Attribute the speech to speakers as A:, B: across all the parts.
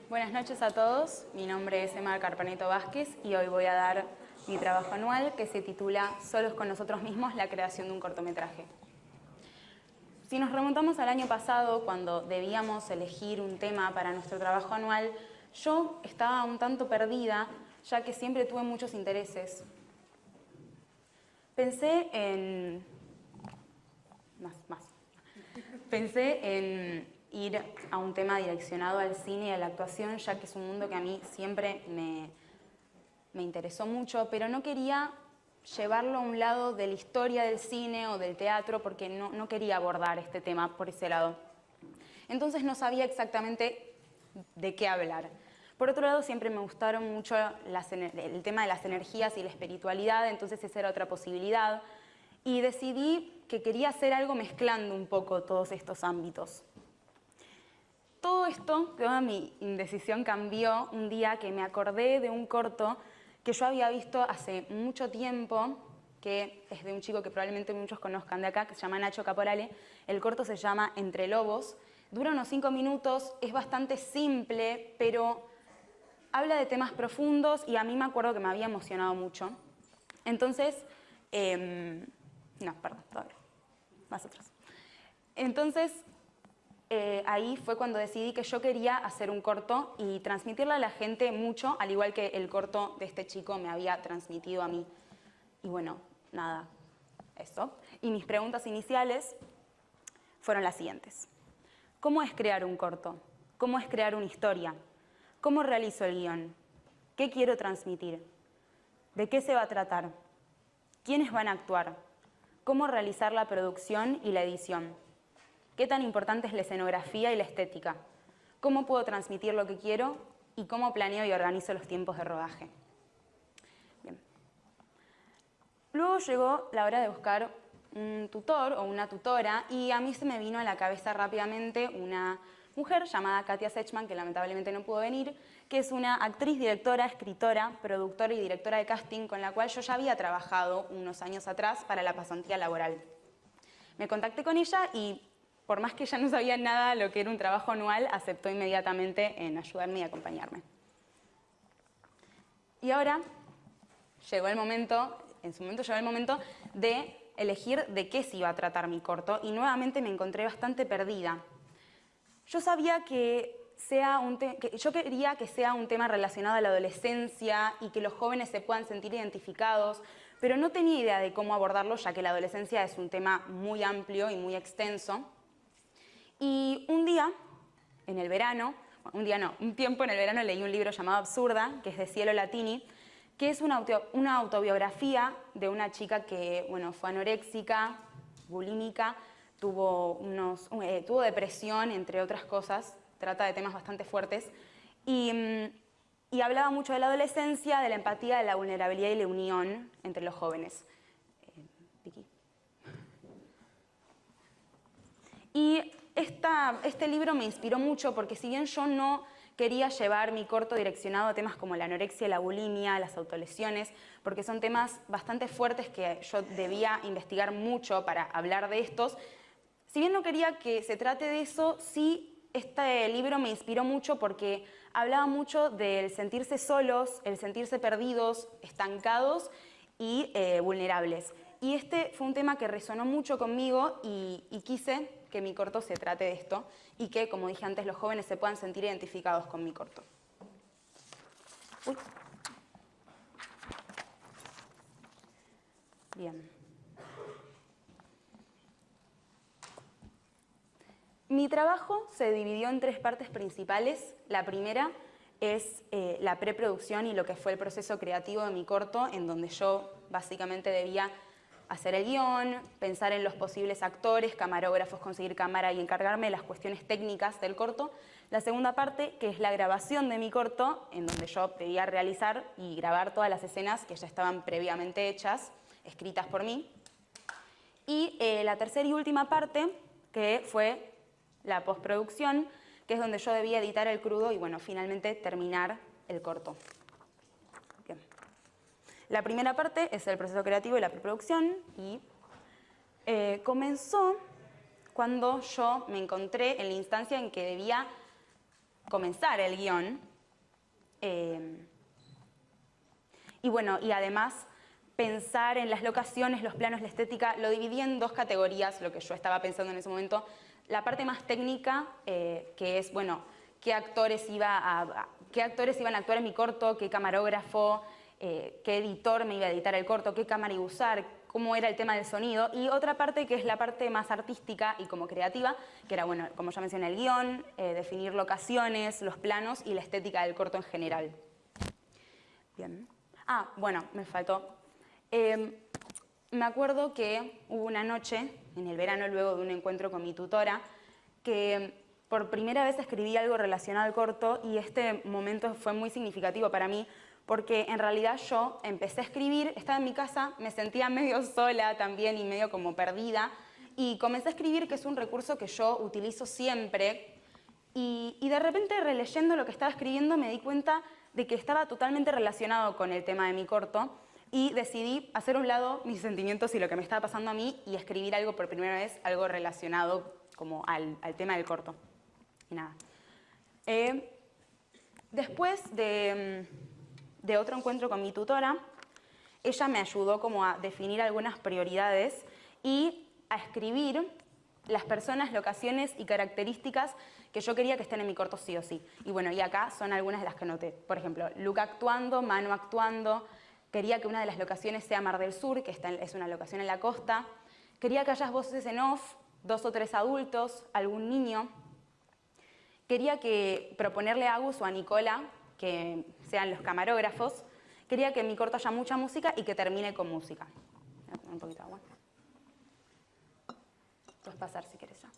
A: Buenas noches a todos, mi nombre es Emma Carpaneto Vázquez y hoy voy a dar mi trabajo anual que se titula Solos con nosotros mismos, la creación de un cortometraje. Si nos remontamos al año pasado, cuando debíamos elegir un tema para nuestro trabajo anual, yo estaba un tanto perdida, ya que siempre tuve muchos intereses. Pensé en ir a un tema direccionado al cine y a la actuación, ya que es un mundo que a mí siempre me interesó mucho, pero no quería llevarlo a un lado de la historia del cine o del teatro, porque no quería abordar este tema por ese lado. Entonces no sabía exactamente de qué hablar. Por otro lado, siempre me gustaron mucho el tema de las energías y la espiritualidad, entonces esa era otra posibilidad. Y decidí que quería hacer algo mezclando un poco todos estos ámbitos. Todo esto, toda mi indecisión cambió un día que me acordé de un corto que yo había visto hace mucho tiempo, que es de un chico que probablemente muchos conozcan de acá, que se llama Nacho Caporale. El corto se llama Entre Lobos. Dura unos 5 minutos, es bastante simple, pero habla de temas profundos y a mí me acuerdo que me había emocionado mucho. Entonces, todavía, más atrás. Entonces, ahí fue cuando decidí que yo quería hacer un corto y transmitirle a la gente mucho, al igual que el corto de este chico me había transmitido a mí. Y bueno, nada, eso. Y mis preguntas iniciales fueron las siguientes. ¿Cómo es crear un corto? ¿Cómo es crear una historia? ¿Cómo realizo el guión? ¿Qué quiero transmitir? ¿De qué se va a tratar? ¿Quiénes van a actuar? ¿Cómo realizar la producción y la edición? ¿Qué tan importante es la escenografía y la estética? ¿Cómo puedo transmitir lo que quiero? ¿Y cómo planeo y organizo los tiempos de rodaje? Bien. Luego llegó la hora de buscar un tutor o una tutora y a mí se me vino a la cabeza rápidamente una mujer llamada Katia Sechman, que lamentablemente no pudo venir, que es una actriz, directora, escritora, productora y directora de casting con la cual yo ya había trabajado unos años atrás para la pasantía laboral. Me contacté con ella y por más que ella no sabía nada lo que era un trabajo anual, aceptó inmediatamente en ayudarme y acompañarme. Y ahora llegó el momento, de elegir de qué se iba a tratar mi corto y nuevamente me encontré bastante perdida. Yo sabía yo quería que sea un tema relacionado a la adolescencia y que los jóvenes se puedan sentir identificados, pero no tenía idea de cómo abordarlo, ya que la adolescencia es un tema muy amplio y muy extenso. Y un día, en el verano, un tiempo en el verano leí un libro llamado Absurda, que es de Cielo Latini, que es una autobiografía de una chica que, bueno, fue anoréxica, bulímica, tuvo depresión, entre otras cosas, trata de temas bastante fuertes, y hablaba mucho de la adolescencia, de la empatía, de la vulnerabilidad y la unión entre los jóvenes. Vicky. Y este libro me inspiró mucho porque si bien yo no quería llevar mi corto direccionado a temas como la anorexia, la bulimia, las autolesiones, porque son temas bastante fuertes que yo debía investigar mucho para hablar de estos, si bien no quería que se trate de eso, sí este libro me inspiró mucho porque hablaba mucho del sentirse solos, el sentirse perdidos, estancados y vulnerables. Y este fue un tema que resonó mucho conmigo y quise que mi corto se trate de esto y que, como dije antes, los jóvenes se puedan sentir identificados con mi corto. Uy. Bien. Mi trabajo se dividió en 3 partes principales. La primera es la preproducción y lo que fue el proceso creativo de mi corto, en donde yo básicamente debía hacer el guión, pensar en los posibles actores, camarógrafos, conseguir cámara y encargarme de las cuestiones técnicas del corto. La segunda parte, que es la grabación de mi corto, en donde yo debía realizar y grabar todas las escenas que ya estaban previamente hechas, escritas por mí. Y la tercera y última parte, que fue la postproducción, que es donde yo debía editar el crudo y, bueno, finalmente terminar el corto. Bien. La primera parte es el proceso creativo y la preproducción y comenzó cuando yo me encontré en la instancia en que debía comenzar el guión. Y bueno, y además pensar en las locaciones, los planos, la estética, lo dividí en dos categorías, lo que yo estaba pensando en ese momento. La parte más técnica, que es, bueno, qué actores iban a actuar en mi corto, qué camarógrafo, qué editor me iba a editar el corto, qué cámara iba a usar, cómo era el tema del sonido. Y otra parte que es la parte más artística y como creativa, que era, bueno, como ya mencioné, el guión, definir locaciones, los planos y la estética del corto en general. Bien. Ah, bueno, me faltó. Me acuerdo que hubo una noche, en el verano, luego de un encuentro con mi tutora, que por primera vez escribí algo relacionado al corto y este momento fue muy significativo para mí porque en realidad yo empecé a escribir, estaba en mi casa, me sentía medio sola también y medio como perdida y comencé a escribir, que es un recurso que yo utilizo siempre, y de repente releyendo lo que estaba escribiendo me di cuenta de que estaba totalmente relacionado con el tema de mi corto y decidí hacer a un lado mis sentimientos y lo que me estaba pasando a mí y escribir algo por primera vez, algo relacionado como al tema del corto. Y nada. Después de otro encuentro con mi tutora, ella me ayudó como a definir algunas prioridades y a escribir las personas, locaciones y características que yo quería que estén en mi corto sí o sí. Y bueno, y acá son algunas de las que noté. Por ejemplo, Luca actuando, Manu actuando. Quería que una de las locaciones sea Mar del Sur, que es una locación en la costa. Quería que haya voces en off, 2 o 3 adultos, algún niño. Quería proponerle a Agus o a Nicola que sean los camarógrafos. Quería que en mi corto haya mucha música y que termine con música. Voy a poner un poquito de agua. Puedes pasar si quieres ya.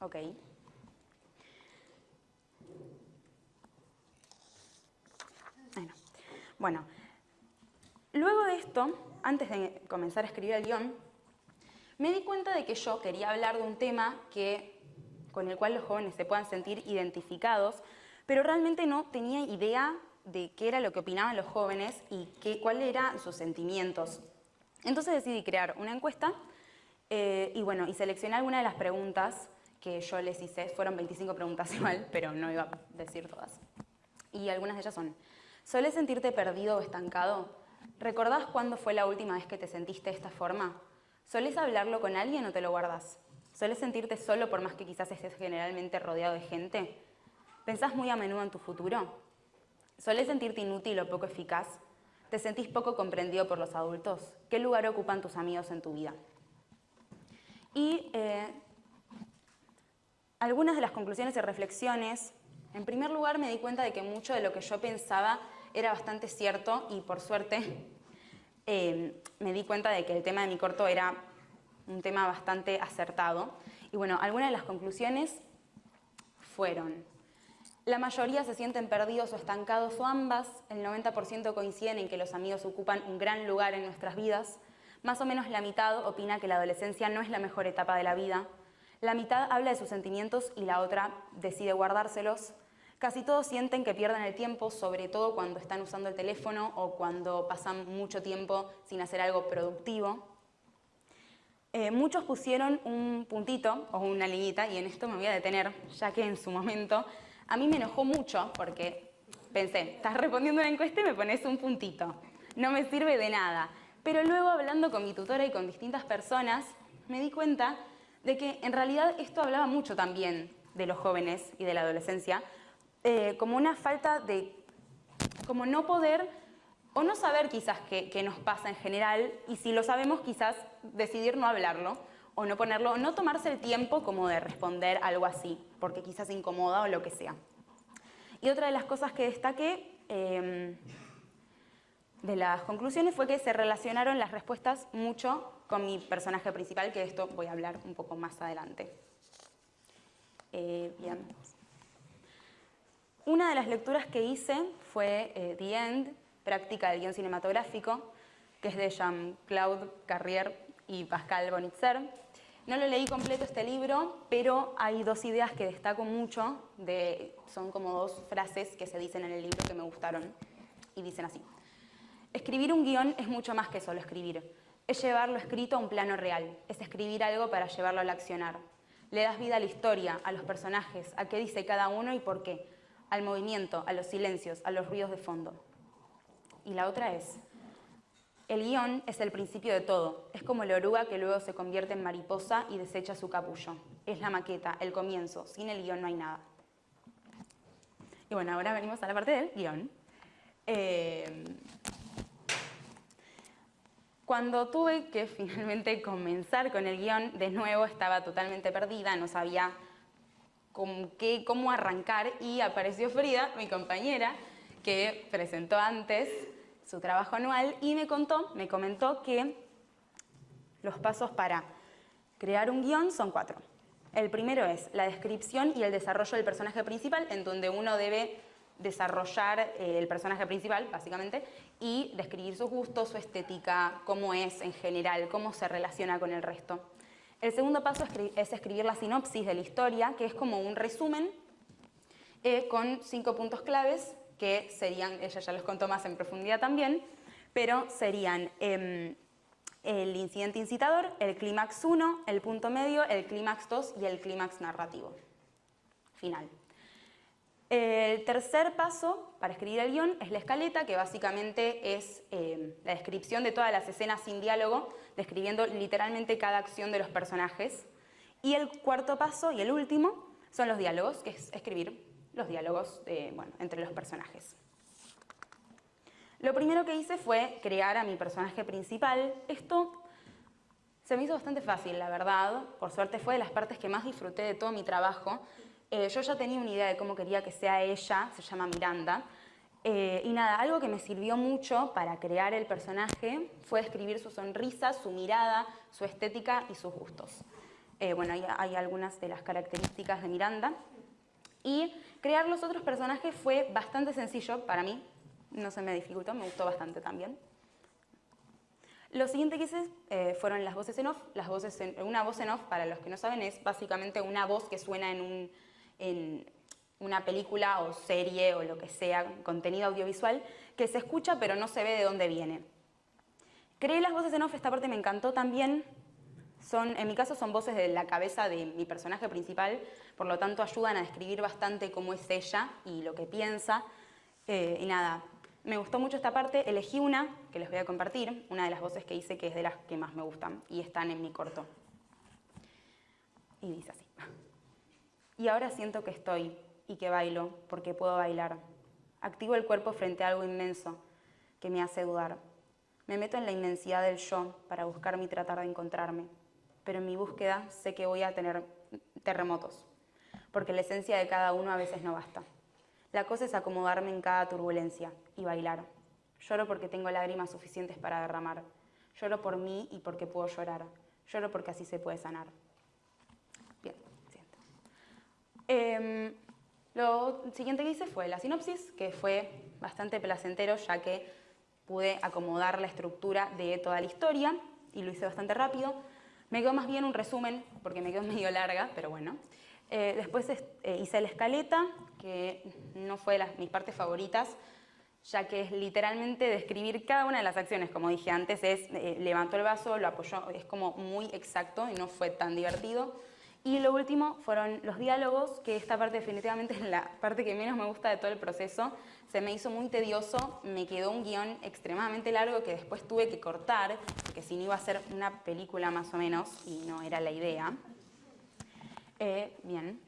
A: Ok. Bueno, luego de esto, antes de comenzar a escribir el guión, me di cuenta de que yo quería hablar de un tema con el cual los jóvenes se puedan sentir identificados, pero realmente no tenía idea de qué era lo que opinaban los jóvenes y cuáles eran sus sentimientos. Entonces decidí crear una encuesta y seleccioné algunas de las preguntas que yo les hice. Fueron 25 preguntas igual, pero no iba a decir todas. Y algunas de ellas son: ¿solés sentirte perdido o estancado? ¿Recordás cuándo fue la última vez que te sentiste de esta forma? ¿Solés hablarlo con alguien o te lo guardás? ¿Solés sentirte solo por más que quizás estés generalmente rodeado de gente? ¿Pensás muy a menudo en tu futuro? ¿Solés sentirte inútil o poco eficaz? ¿Te sentís poco comprendido por los adultos? ¿Qué lugar ocupan tus amigos en tu vida? Y algunas de las conclusiones y reflexiones. En primer lugar, me di cuenta de que mucho de lo que yo pensaba era bastante cierto y, por suerte, me di cuenta de que el tema de mi corto era un tema bastante acertado. Y bueno, algunas de las conclusiones fueron: la mayoría se sienten perdidos o estancados o ambas. El 90% coinciden en que los amigos ocupan un gran lugar en nuestras vidas. Más o menos la mitad opina que la adolescencia no es la mejor etapa de la vida. La mitad habla de sus sentimientos y la otra decide guardárselos. Casi todos sienten que pierden el tiempo, sobre todo cuando están usando el teléfono o cuando pasan mucho tiempo sin hacer algo productivo. Muchos pusieron un puntito o una liñita, y en esto me voy a detener, ya que en su momento a mí me enojó mucho porque pensé, estás respondiendo una encuesta y me pones un puntito. No me sirve de nada. Pero luego, hablando con mi tutora y con distintas personas, me di cuenta de que en realidad esto hablaba mucho también de los jóvenes y de la adolescencia, como una falta de, como no poder o no saber quizás qué nos pasa en general, y si lo sabemos quizás decidir no hablarlo o no ponerlo, o no tomarse el tiempo como de responder algo así, porque quizás incomoda o lo que sea. Y otra de las cosas que destaqué de las conclusiones fue que se relacionaron las respuestas mucho con mi personaje principal, que de esto voy a hablar un poco más adelante. Bien. Una de las lecturas que hice fue The End, práctica del guión cinematográfico, que es de Jean-Claude Carrière y Pascal Bonitzer. No lo leí completo este libro, pero hay 2 ideas que destaco mucho, son como 2 frases que se dicen en el libro que me gustaron, y dicen así: escribir un guión es mucho más que solo escribir. Es llevar lo escrito a un plano real, es escribir algo para llevarlo al accionar. Le das vida a la historia, a los personajes, a qué dice cada uno y por qué, al movimiento, a los silencios, a los ruidos de fondo. Y la otra es, el guión es el principio de todo, es como la oruga que luego se convierte en mariposa y desecha su capullo. Es la maqueta, el comienzo, sin el guión no hay nada. Y bueno, ahora venimos a la parte del guión. Cuando tuve que finalmente comenzar con el guión, de nuevo estaba totalmente perdida, no sabía cómo arrancar y apareció Frida, mi compañera, que presentó antes su trabajo anual y me comentó que los pasos para crear un guión son 4. El primero es la descripción y el desarrollo del personaje principal, en donde uno debe desarrollar el personaje principal, básicamente, y describir sus gustos, su estética, cómo es en general, cómo se relaciona con el resto. El segundo paso es escribir la sinopsis de la historia, que es como un resumen con 5 puntos claves, que serían, ella ya los contó más en profundidad también, pero serían el incidente incitador, el clímax 1, el punto medio, el clímax 2 y el clímax narrativo final. El tercer paso para escribir el guión es la escaleta, que básicamente es la descripción de todas las escenas sin diálogo, describiendo literalmente cada acción de los personajes. Y el cuarto paso y el último son los diálogos, que es escribir los diálogos entre los personajes. Lo primero que hice fue crear a mi personaje principal. Esto se me hizo bastante fácil, la verdad. Por suerte fue de las partes que más disfruté de todo mi trabajo. Yo ya tenía una idea de cómo quería que sea ella, se llama Miranda. Y nada, algo que me sirvió mucho para crear el personaje fue escribir su sonrisa, su mirada, su estética y sus gustos. Bueno, hay algunas de las características de Miranda. Y crear los otros personajes fue bastante sencillo para mí. No se me dificultó, me gustó bastante también. Lo siguiente que hice fueron las voces en off. Una voz en off, para los que no saben, es básicamente una voz que suena en una película o serie o lo que sea, contenido audiovisual, que se escucha pero no se ve de dónde viene. Creé las voces en off, esta parte me encantó también. En mi caso son voces de la cabeza de mi personaje principal, por lo tanto ayudan a describir bastante cómo es ella y lo que piensa. Y nada, me gustó mucho esta parte, elegí una que les voy a compartir, una de las voces que hice que es de las que más me gustan y están en mi corto. Y dice así. Y ahora siento que estoy y que bailo porque puedo bailar. Activo el cuerpo frente a algo inmenso que me hace dudar. Me meto en la inmensidad del yo para buscarme y tratar de encontrarme. Pero en mi búsqueda sé que voy a tener terremotos, porque la esencia de cada uno a veces no basta. La cosa es acomodarme en cada turbulencia y bailar. Lloro porque tengo lágrimas suficientes para derramar. Lloro por mí y porque puedo llorar. Lloro porque así se puede sanar. Bien, siento. Lo siguiente que hice fue la sinopsis, que fue bastante placentero, ya que pude acomodar la estructura de toda la historia y lo hice bastante rápido. Me quedó más bien un resumen, porque me quedó medio larga, pero bueno. Después hice la escaleta, que no fue de mis partes favoritas, ya que es literalmente describir cada una de las acciones. Como dije antes, levantó el vaso, lo apoyó, es como muy exacto y no fue tan divertido. Y lo último fueron los diálogos, que esta parte definitivamente es la parte que menos me gusta de todo el proceso. Se me hizo muy tedioso, me quedó un guión extremadamente largo que después tuve que cortar, porque si no iba a ser una película más o menos, y no era la idea. Bien.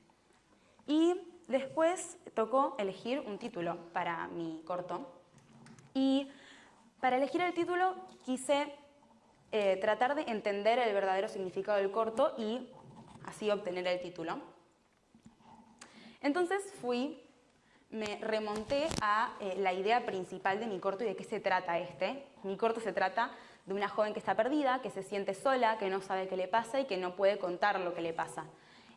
A: Y después tocó elegir un título para mi corto. Y para elegir el título quise tratar de entender el verdadero significado del corto y así obtener el título. Entonces me remonté a la idea principal de mi corto y de qué se trata este. Mi corto se trata de una joven que está perdida, que se siente sola, que no sabe qué le pasa y que no puede contar lo que le pasa.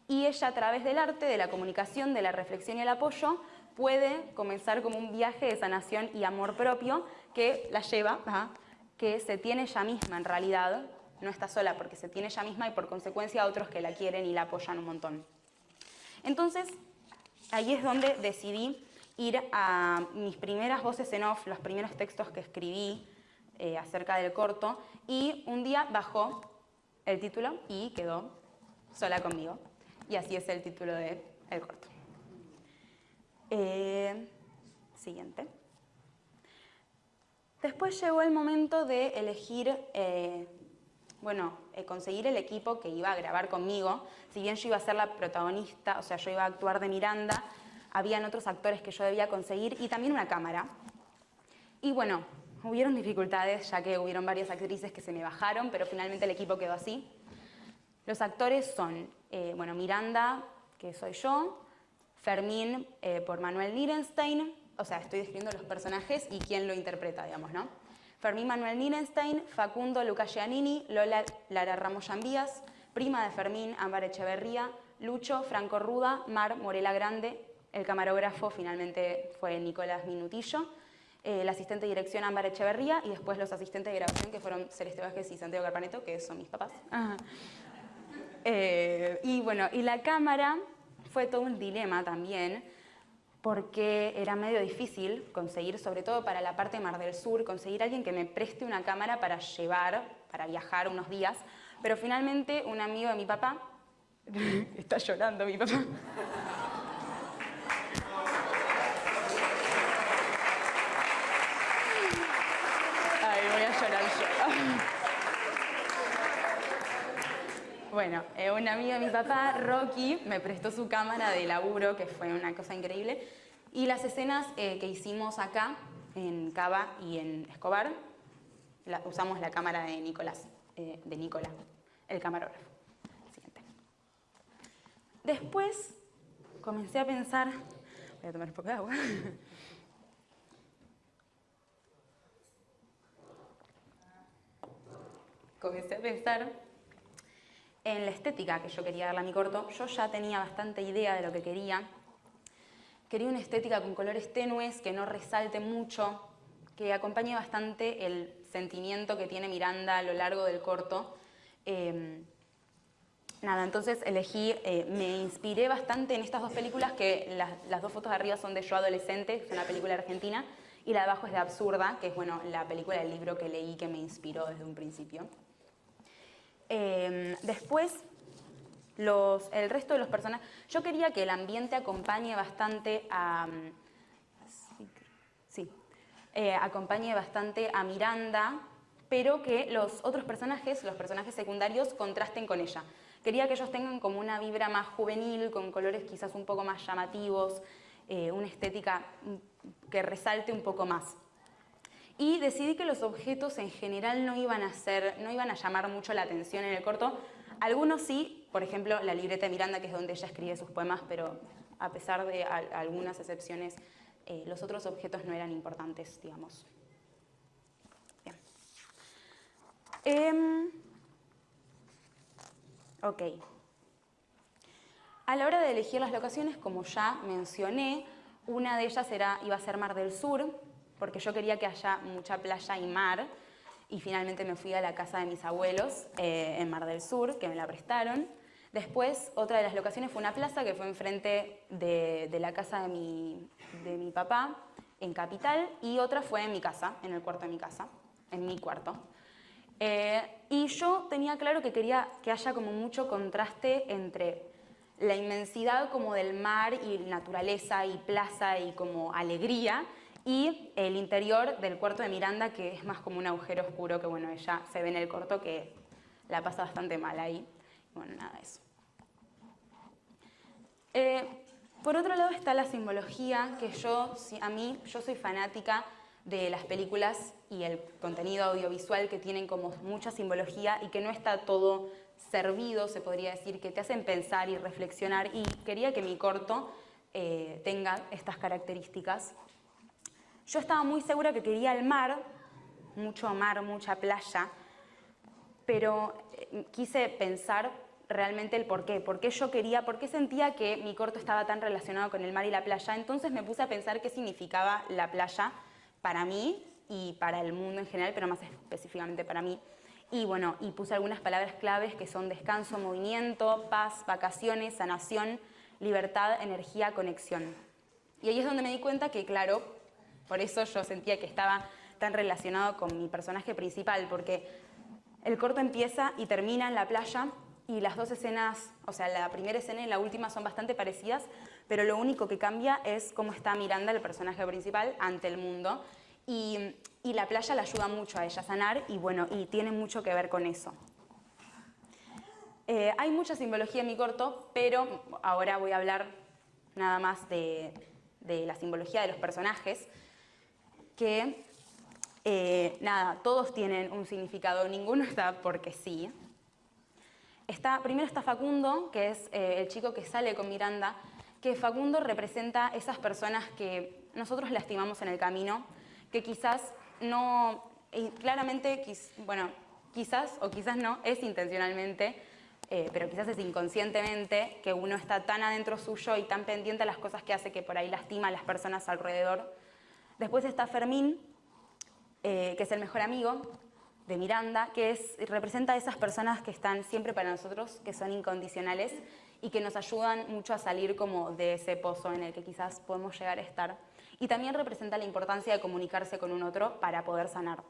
A: Y ella, a través del arte, de la comunicación, de la reflexión y el apoyo, puede comenzar como un viaje de sanación y amor propio que la lleva a que se tiene ella misma en realidad. No está sola porque se tiene ella misma y por consecuencia otros que la quieren y la apoyan un montón. Entonces, ahí es donde decidí ir a mis primeras voces en off, los primeros textos que escribí acerca del corto, y un día bajó el título y quedó sola conmigo. Y así es el título del corto. Siguiente. Después llegó el momento de elegir, conseguir el equipo que iba a grabar conmigo. Si bien yo iba a ser la protagonista, o sea, yo iba a actuar de Miranda, habían otros actores que yo debía conseguir y también una cámara. Y bueno, hubieron dificultades, ya que hubieron varias actrices que se me bajaron, pero finalmente el equipo quedó así. Los actores son, Miranda, que soy yo, Fermín por Manuel Nierenstein, o sea, estoy describiendo los personajes y quién lo interpreta, digamos, ¿no? Fermín Manuel Nierenstein, Facundo Luca Giannini, Lola Lara Ramos Llambías, prima de Fermín, Ámbar Echeverría, Lucho Franco Ruda, Mar Morela Grande, el camarógrafo finalmente fue Nicolás Minutillo, el asistente de dirección Ámbar Echeverría y después los asistentes de grabación que fueron Celeste Vázquez y Santiago Carpaneto, que son mis papás. Y la cámara fue todo un dilema también, porque era medio difícil conseguir, sobre todo para la parte de Mar del Sur, conseguir a alguien que me preste una cámara para llevar, para viajar unos días. Pero finalmente un amigo de mi papá, está llorando mi papá. Ay, voy a llorar yo. Bueno, un amigo de mi papá, Rocky, me prestó su cámara de laburo, que fue una cosa increíble. Y las escenas que hicimos acá, en Cava y en Escobar, usamos la cámara de Nicolás, el camarógrafo. Siguiente. Después comencé a pensar... Voy a tomar un poco de agua. Comencé a pensar en la estética que yo quería darle a mi corto. Yo ya tenía bastante idea de lo que quería. Quería una estética con colores tenues, que no resalte mucho, que acompañe bastante el sentimiento que tiene Miranda a lo largo del corto. Entonces elegí, me inspiré bastante en estas dos películas, que las dos fotos de arriba son de Yo Adolescente, que es una película argentina, y la de abajo es de Absurda, que es la película del libro que leí que me inspiró desde un principio. Después, el resto de los personajes... Yo quería que el ambiente acompañe bastante a... acompañe bastante a Miranda, pero que los otros personajes, los personajes secundarios, contrasten con ella. Quería que ellos tengan como una vibra más juvenil, con colores quizás un poco más llamativos, una estética que resalte un poco más. Y decidí que los objetos en general no iban a llamar mucho la atención en el corto. Algunos sí, por ejemplo, la libreta de Miranda, que es donde ella escribe sus poemas, pero a pesar de algunas excepciones, los otros objetos no eran importantes, digamos. Bien. Ok. A la hora de elegir las locaciones, como ya mencioné, una de ellas iba a ser Mar del Sur, porque yo quería que haya mucha playa y mar, y finalmente me fui a la casa de mis abuelos en Mar del Sur, que me la prestaron. Después, otra de las locaciones fue una plaza que fue enfrente de la casa de mi papá, en Capital, y otra fue en mi casa, en el cuarto de mi casa, en mi cuarto. Y yo tenía claro que quería que haya como mucho contraste entre la inmensidad como del mar y naturaleza y plaza y como alegría, y el interior del cuarto de Miranda, que es más como un agujero oscuro, que bueno, ella se ve en el corto que la pasa bastante mal ahí. Bueno, nada de eso. Por otro lado está la simbología, que yo soy fanática de las películas y el contenido audiovisual que tienen como mucha simbología y que no está todo servido, se podría decir, que te hacen pensar y reflexionar, y quería que mi corto tenga estas características. Yo estaba muy segura que quería el mar, mucha playa, pero quise pensar realmente el por qué por qué sentía que mi corto estaba tan relacionado con el mar y la playa. Entonces me puse a pensar qué significaba la playa para mí y para el mundo en general, pero más específicamente para mí. Y bueno, puse algunas palabras claves que son descanso, movimiento, paz, vacaciones, sanación, libertad, energía, conexión. Y ahí es donde me di cuenta que, claro, por eso yo sentía que estaba tan relacionado con mi personaje principal, porque El corto empieza y termina en la playa y las dos escenas, o sea, la primera escena y la última son bastante parecidas, pero lo único que cambia es cómo está Miranda, el personaje principal, ante el mundo. Y la playa le ayuda mucho a ella a sanar y bueno, y tiene mucho que ver con eso. Hay mucha simbología en mi corto, pero ahora voy a hablar nada más de la simbología de los personajes, que nada, todos tienen un significado, ninguno está porque sí. Primero está Facundo, que es el chico que sale con Miranda, que Facundo representa esas personas que nosotros lastimamos en el camino, que quizás no, claramente, bueno, quizás o quizás no, es intencionalmente, pero quizás es inconscientemente, que uno está tan adentro suyo y tan pendiente a las cosas que hace que por ahí lastima a las personas alrededor. Después está Fermín, que es el mejor amigo de Miranda, que representa a esas personas que están siempre para nosotros, que son incondicionales y que nos ayudan mucho a salir como de ese pozo en el que quizás podemos llegar a estar. Y también representa la importancia de comunicarse con un otro para poder sanar.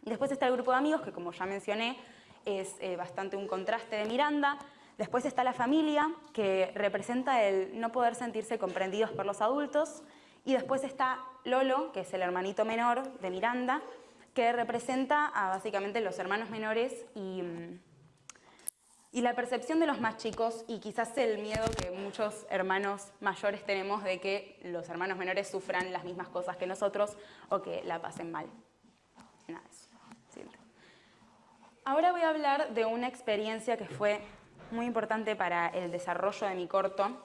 A: Y después está el grupo de amigos, que como ya mencioné, es bastante un contraste de Miranda. Después está la familia, que representa el no poder sentirse comprendidos por los adultos. Y después está Lolo, que es el hermanito menor de Miranda, que representa a básicamente los hermanos menores y la percepción de los más chicos y quizás el miedo que muchos hermanos mayores tenemos de que los hermanos menores sufran las mismas cosas que nosotros o que la pasen mal. Nada, eso. Sí. Ahora voy a hablar de una experiencia que fue muy importante para el desarrollo de mi corto,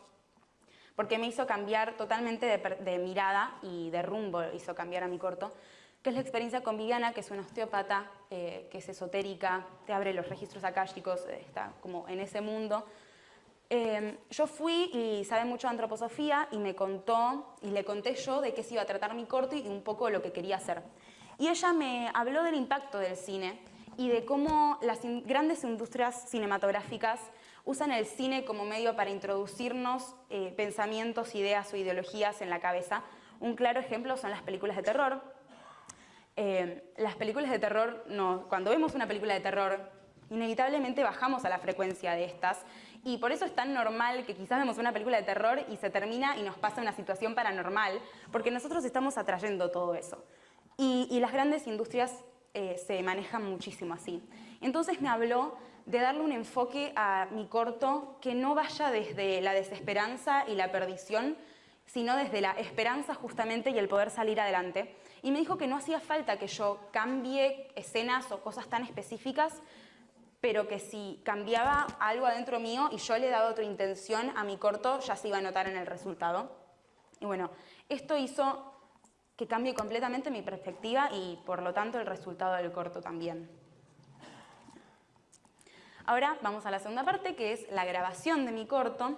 A: porque me hizo cambiar totalmente de mirada y de rumbo, hizo cambiar a mi corto, que es la experiencia con Viviana, que es una osteópata, que es esotérica, te abre los registros akáshicos, está como en ese mundo. Yo fui y sabe mucho de antroposofía y me contó, y le conté yo de qué se iba a tratar mi corto y un poco lo que quería hacer. Y ella me habló del impacto del cine y de cómo las grandes industrias cinematográficas usan el cine como medio para introducirnos pensamientos, ideas o ideologías en la cabeza. Un claro ejemplo son las películas de terror. Las películas de terror, cuando vemos una película de terror, inevitablemente bajamos a la frecuencia de estas y por eso es tan normal que quizás vemos una película de terror y se termina y nos pasa una situación paranormal, porque nosotros estamos atrayendo todo eso. Y las grandes industrias se manejan muchísimo así. Entonces me habló de darle un enfoque a mi corto que no vaya desde la desesperanza y la perdición, sino desde la esperanza justamente y el poder salir adelante. Y me dijo que no hacía falta que yo cambie escenas o cosas tan específicas, pero que si cambiaba algo adentro mío y yo le daba otra intención a mi corto, ya se iba a notar en el resultado. Y bueno, esto hizo que cambie completamente mi perspectiva y por lo tanto el resultado del corto también. Ahora vamos a la segunda parte, que es la grabación de mi corto.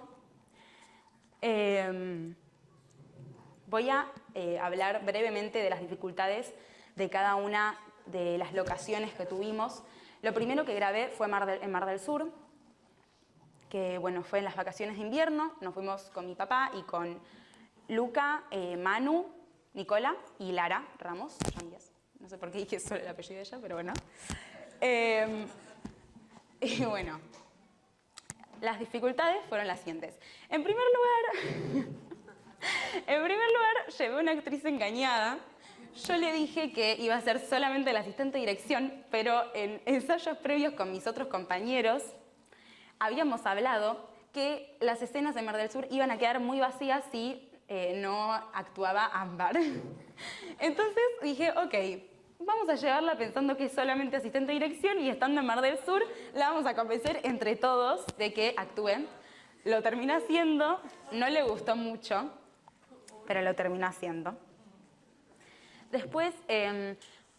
A: Voy a hablar brevemente de las dificultades de cada una de las locaciones que tuvimos. Lo primero que grabé fue en Mar del Sur, que bueno, fue en las vacaciones de invierno. Nos fuimos con mi papá y con Luca, Manu, Nicola y Lara Ramos. No sé por qué dije solo el apellido de ella, pero bueno. Y bueno, las dificultades fueron las siguientes. En primer lugar, llevé una actriz engañada. Yo le dije que iba a ser solamente la asistente de dirección, pero en ensayos previos con mis otros compañeros habíamos hablado que las escenas de Mar del Sur iban a quedar muy vacías si no actuaba Ámbar. Entonces dije, ok, vamos a llevarla pensando que es solamente asistente de dirección y estando en Mar del Sur la vamos a convencer entre todos de que actúe. Lo terminó haciendo, no le gustó mucho, pero lo terminó haciendo. Después,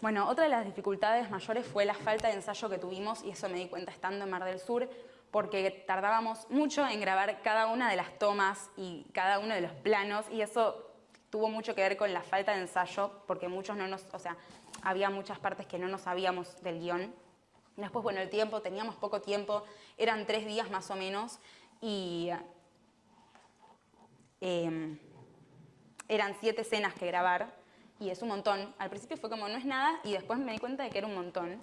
A: bueno, otra de las dificultades mayores fue la falta de ensayo que tuvimos, y eso me di cuenta estando en Mar del Sur, porque tardábamos mucho en grabar cada una de las tomas y cada uno de los planos, y eso tuvo mucho que ver con la falta de ensayo, porque había muchas partes que no nos sabíamos del guión. Después, bueno, el tiempo, teníamos poco tiempo, eran 3 días más o menos, y eran 7 escenas que grabar, y es un montón. Al principio fue como, no es nada, y después me di cuenta de que era un montón.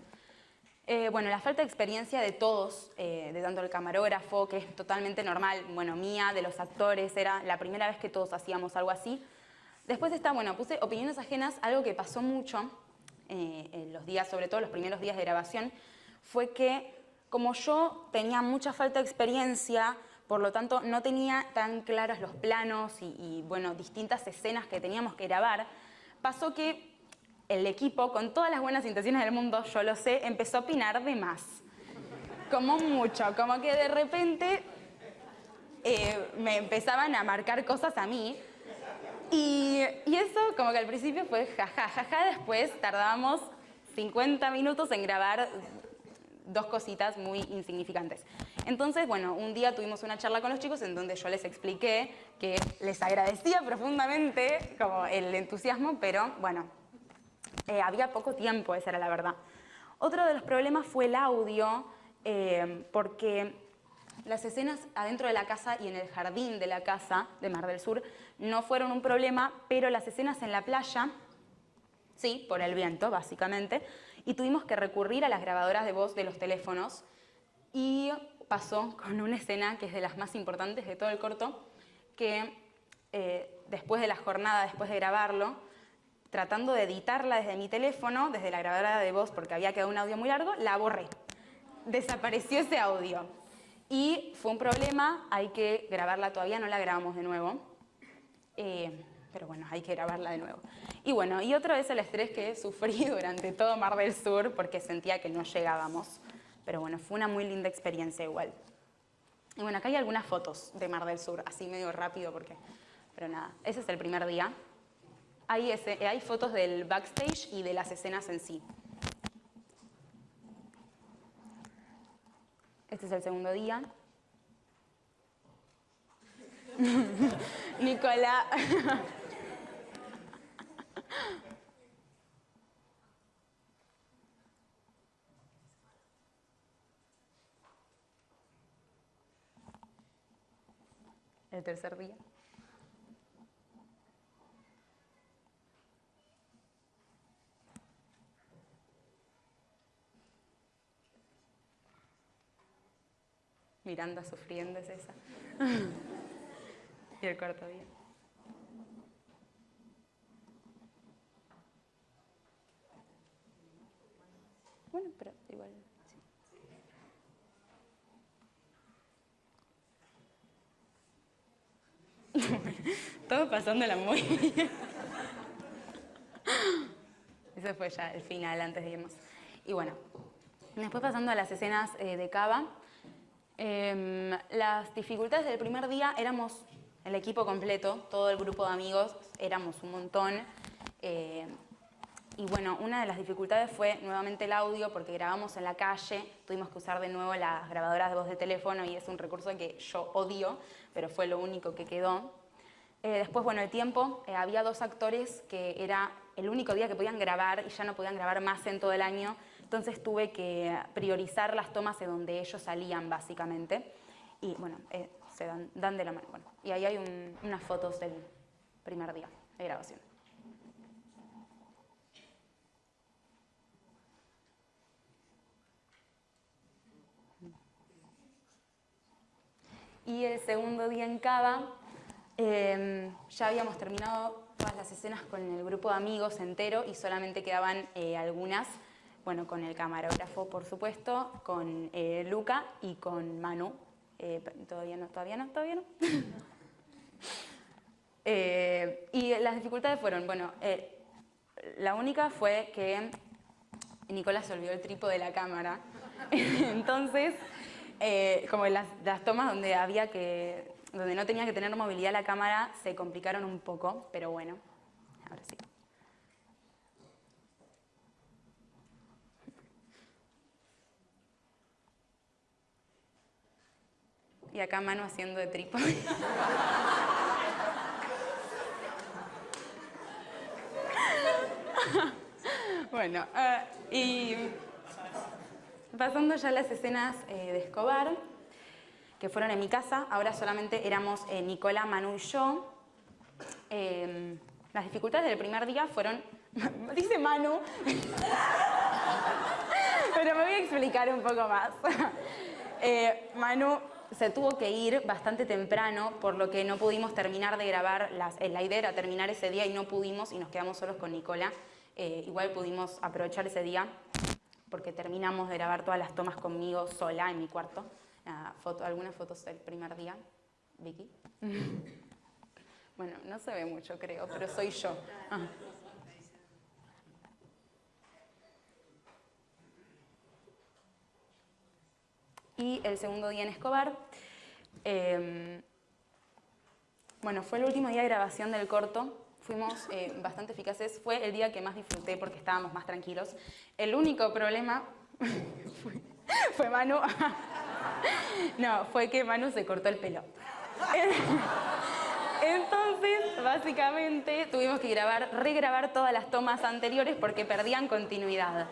A: Bueno, la falta de experiencia de todos, de tanto el camarógrafo, que es totalmente normal, bueno, mía, de los actores, era la primera vez que todos hacíamos algo así. Después está, bueno, puse opiniones ajenas, algo que pasó mucho en los días, sobre todo los primeros días de grabación, fue que como yo tenía mucha falta de experiencia, por lo tanto no tenía tan claros los planos y bueno, distintas escenas que teníamos que grabar, pasó que el equipo, con todas las buenas intenciones del mundo, yo lo sé, empezó a opinar de más. Como mucho, como que de repente me empezaban a marcar cosas a mí. Y eso como que al principio fue jaja, jaja, después tardábamos 50 minutos en grabar 2 cositas muy insignificantes. Entonces, bueno, un día tuvimos una charla con los chicos en donde yo les expliqué que les agradecía profundamente como el entusiasmo, pero bueno, había poco tiempo, esa era la verdad. Otro de los problemas fue el audio, porque las escenas adentro de la casa y en el jardín de la casa de Mar del Sur no fueron un problema, pero las escenas en la playa, sí, por el viento, básicamente, y tuvimos que recurrir a las grabadoras de voz de los teléfonos. Y pasó con una escena que es de las más importantes de todo el corto, que después de la jornada, después de grabarlo, tratando de editarla desde mi teléfono, desde la grabadora de voz, porque había quedado un audio muy largo, la borré. Desapareció ese audio. Y fue un problema, hay que grabarla todavía, no la grabamos de nuevo. Pero bueno, hay que grabarla de nuevo. Y bueno, y otro es el estrés que sufrí durante todo Mar del Sur, porque sentía que no llegábamos. Pero bueno, fue una muy linda experiencia igual. Y bueno, acá hay algunas fotos de Mar del Sur, así medio rápido, pero nada, ese es el primer día. Hay fotos del backstage y de las escenas en sí. Este es el segundo día. Nicolás. El tercer día. Miranda sufriendo es esa. Y el cuarto día. Bueno, pero igual, sí. Todo pasándola muy bien. Eso fue ya el final antes de irnos. Y bueno, después pasando a las escenas de Cava, las dificultades del primer día éramos el equipo completo, todo el grupo de amigos, éramos un montón. Y bueno, una de las dificultades fue nuevamente el audio, porque grabamos en la calle, tuvimos que usar de nuevo las grabadoras de voz de teléfono y es un recurso que yo odio, pero fue lo único que quedó. Después, bueno, el tiempo, había 2 actores que era el único día que podían grabar y ya no podían grabar más en todo el año, entonces tuve que priorizar las tomas de donde ellos salían, básicamente. Y bueno, se dan de la mano. Bueno, y ahí hay unas fotos del primer día de grabación. Y el segundo día en Cava, ya habíamos terminado todas las escenas con el grupo de amigos entero y solamente quedaban algunas, bueno, con el camarógrafo, por supuesto, con Luca y con Manu. Todavía no. Y las dificultades fueron, bueno, la única fue que Nicolás se olvidó el trípode de la cámara. Entonces, como las tomas donde no tenía que tener movilidad la cámara se complicaron un poco, pero bueno, ahora sí. Y acá Manu haciendo de trípode. Bueno, y pasando ya a las escenas de Escobar, que fueron en mi casa, ahora solamente éramos Nicola, Manu y yo. Las dificultades del primer día fueron... Dice Manu. Pero me voy a explicar un poco más. Manu se tuvo que ir bastante temprano, por lo que no pudimos terminar de grabar. La idea era terminar ese día y no pudimos, y nos quedamos solos con Nicola. Igual pudimos aprovechar ese día, porque terminamos de grabar todas las tomas conmigo sola en mi cuarto. Algunas fotos del primer día. Vicky. Bueno, no se ve mucho, creo, pero soy yo. Y el segundo día en Escobar, bueno, fue el último día de grabación del corto. Fuimos bastante eficaces. Fue el día que más disfruté porque estábamos más tranquilos. El único problema fue Manu. No, fue que Manu se cortó el pelo. Entonces, básicamente, tuvimos que regrabar todas las tomas anteriores porque perdían continuidad.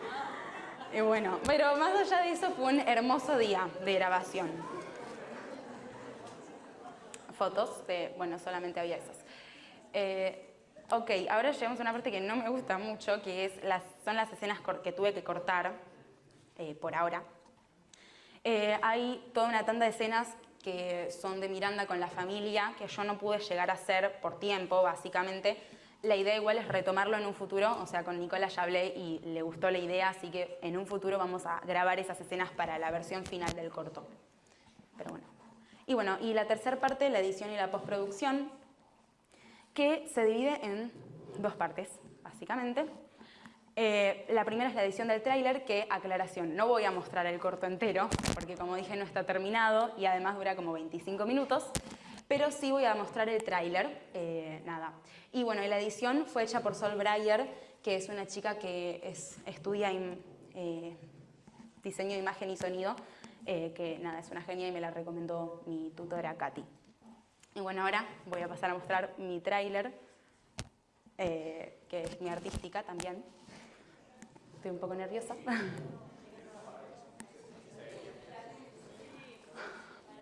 A: Y bueno, pero más allá de eso fue un hermoso día de grabación. Fotos, bueno, solamente había esas. Ok, ahora llegamos a una parte que no me gusta mucho, que son las escenas que tuve que cortar, por ahora. Hay toda una tanda de escenas que son de Miranda con la familia, que yo no pude llegar a hacer por tiempo, básicamente. La idea igual es retomarlo en un futuro, o sea, con Nicola ya hablé y le gustó la idea, así que en un futuro vamos a grabar esas escenas para la versión final del corto. Pero bueno. Y bueno, y la tercera parte, la edición y la postproducción, que se divide en dos partes, básicamente. La primera es la edición del tráiler, que, aclaración, no voy a mostrar el corto entero, porque como dije no está terminado y además dura como 25 minutos, pero sí voy a mostrar el tráiler, nada. Y bueno, la edición fue hecha por Sol Breyer, que es una chica que estudia diseño de imagen y sonido, que nada, es una genia y me la recomendó mi tutora Katy. Y bueno, ahora voy a pasar a mostrar mi tráiler, que es mi artística también. Estoy un poco nerviosa.